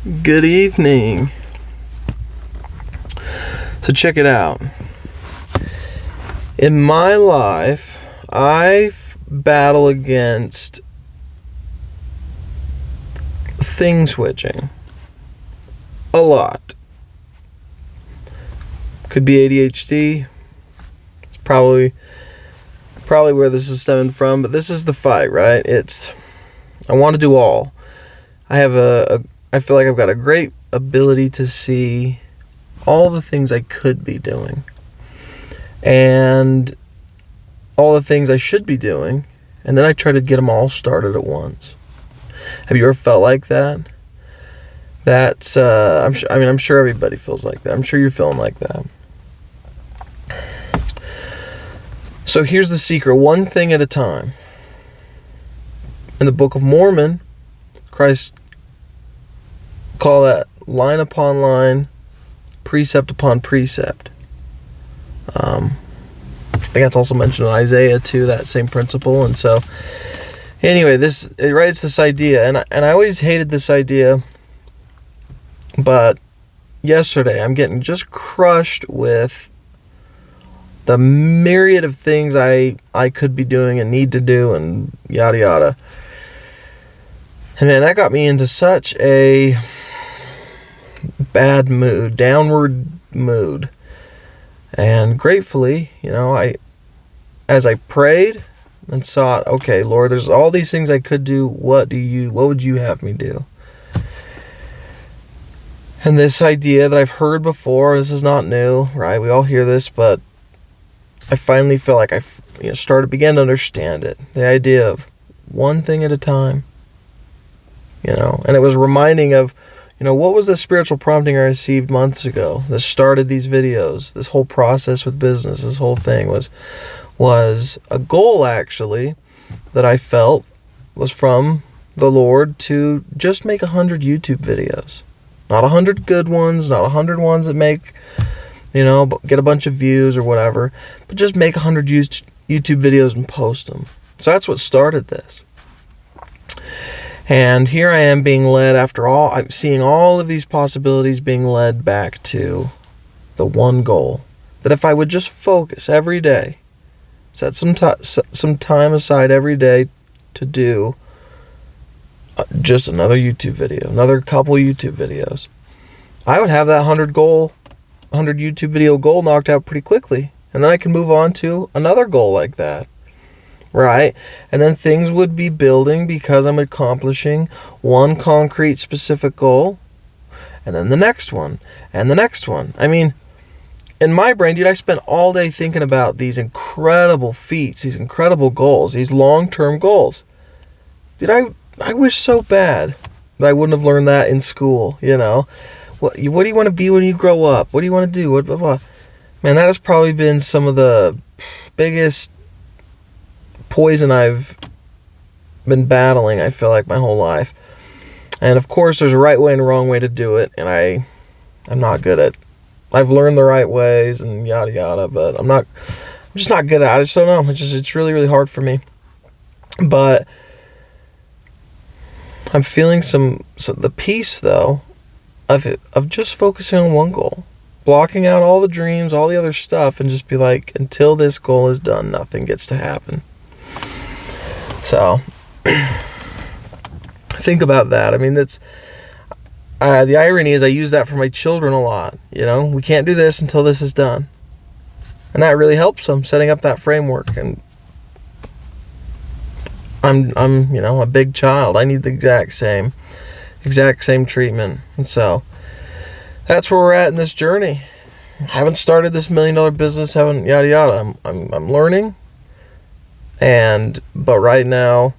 Good evening. So check it out. In my life, I battle against thing switching a lot. Could be ADHD. It's probably where this is stemming from, but this is the fight, right? I want to do all. I feel like I've got a great ability to see all the things I could be doing and all the things I should be doing, and then I try to get them all started at once. Have you ever felt like that? I'm sure everybody feels like that. I'm sure you're feeling like that. So here's the secret: one thing at a time. In the Book of Mormon, Christ call that line upon line, precept upon precept. I think that's also mentioned in Isaiah too, that same principle. And so anyway, it's this idea, and I always hated this idea, but yesterday I'm getting just crushed with the myriad of things I could be doing and need to do and yada yada. And man, that got me into such a bad mood, downward mood. And gratefully, as I prayed and sought, okay, Lord, there's all these things I could do. What would you have me do? And this idea that I've heard before, this is not new, right? We all hear this, but I finally feel like I began to understand it. The idea of one thing at a time, and it was reminding of, what was the spiritual prompting I received months ago that started these videos, this whole process with business, this whole thing was a goal actually that I felt was from the Lord to just make 100 YouTube videos. Not 100 good ones, not 100 ones that make, get a bunch of views or whatever, but just make 100 YouTube videos and post them. So that's what started this. And here I am being led, after all, I'm seeing all of these possibilities being led back to the one goal. That if I would just focus every day, set some time aside every day to do just another YouTube video, another couple YouTube videos, I would have that 100 YouTube video goal knocked out pretty quickly. And then I can move on to another goal like that. Right? And then things would be building because I'm accomplishing one concrete specific goal, and then the next one, and the next one. I mean, in my brain, dude, I spent all day thinking about these incredible feats, these incredible goals, these long-term goals. Dude, I wish so bad that I wouldn't have learned that in school, What do you want to be when you grow up? What do you want to do? What? Man, that has probably been some of the biggest poison I've been battling, I feel like, my whole life. And of course there's a right way and a wrong way to do it, and I'm not good at I've learned the right ways and yada yada, but I'm just not good at it. I just don't know. It's really, really hard for me. But I'm feeling the peace though of just focusing on one goal. Blocking out all the dreams, all the other stuff, and just be like, until this goal is done, nothing gets to happen. So, think about that. I mean, that's the irony is I use that for my children a lot. We can't do this until this is done, and that really helps them setting up that framework. And I'm a big child. I need the exact same treatment, and so that's where we're at in this journey. I haven't started this $1 million business. Haven't yada yada. I'm learning. But right now,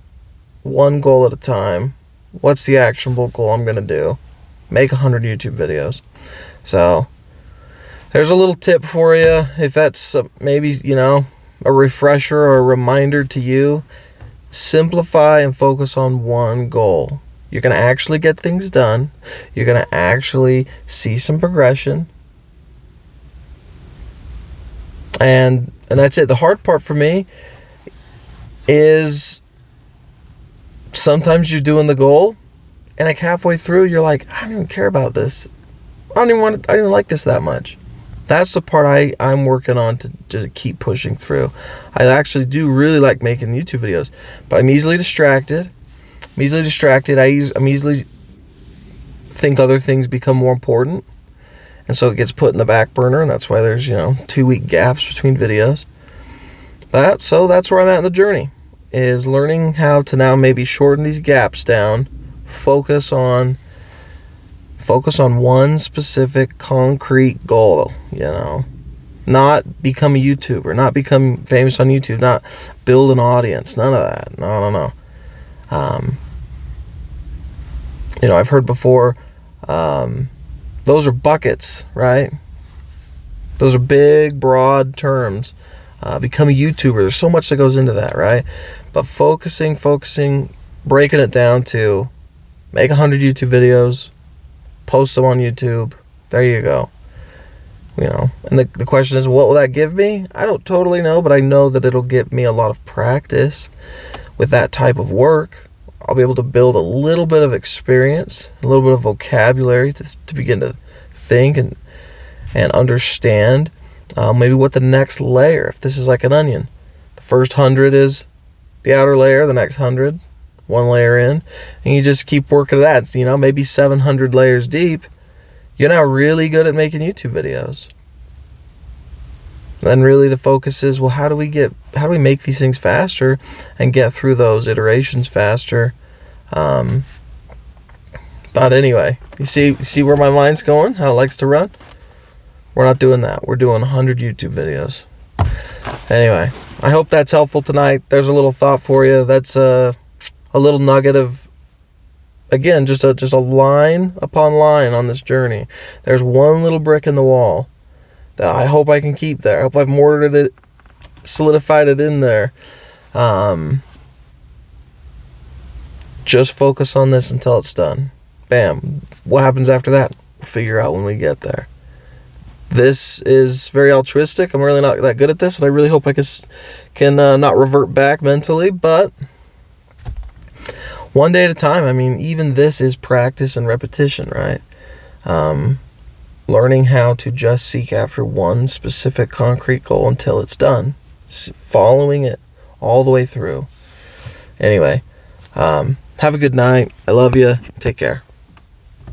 one goal at a time. What's the actionable goal I'm going to do? Make 100 YouTube videos. So, there's a little tip for you. If that's maybe, a refresher or a reminder to you, simplify and focus on one goal. You're going to actually get things done. You're going to actually see some progression. And that's it. The hard part for me is sometimes you're doing the goal And like halfway through, you're like, I don't even care about this. I don't even like this that much. That's the part I'm working on to keep pushing through. I actually do really like making YouTube videos, but I'm easily distracted. I easily think other things become more important. And so it gets put in the back burner, and that's why there's, 2-week gaps between videos. So that's where I'm at in the journey, is learning how to now maybe shorten these gaps down, focus on one specific concrete goal, not become a YouTuber, not become famous on YouTube, not build an audience, none of that. No. I've heard before, those are buckets, right? Those are big, broad terms. Become a YouTuber. There's so much that goes into that, right? But focusing, breaking it down to make 100 YouTube videos, post them on YouTube. There you go. And the question is, what will that give me? I don't totally know, but I know that it'll give me a lot of practice with that type of work. I'll be able to build a little bit of experience, a little bit of vocabulary to begin to think and understand maybe what the next layer, if this is like an onion. The first 100 is the outer layer, the next 100, one layer in, and you just keep working at it. Maybe 700 layers deep, you're now really good at making YouTube videos. Then really the focus is, well, how do we make these things faster and get through those iterations faster? But anyway, you see where my mind's going, how it likes to run? We're not doing that. We're doing 100 YouTube videos. Anyway, I hope that's helpful tonight. There's a little thought for you. That's a little nugget of, again, just a line upon line on this journey. There's one little brick in the wall that I hope I can keep there. I hope I've mortared it, solidified it in there. Just focus on this until it's done. Bam. What happens after that? We'll figure out when we get there. This is very altruistic. I'm really not that good at this, and I really hope I can not revert back mentally, but one day at a time. I mean, even this is practice and repetition, right? Learning how to just seek after one specific concrete goal until it's done. Following it all the way through. Anyway, have a good night. I love you. Take care.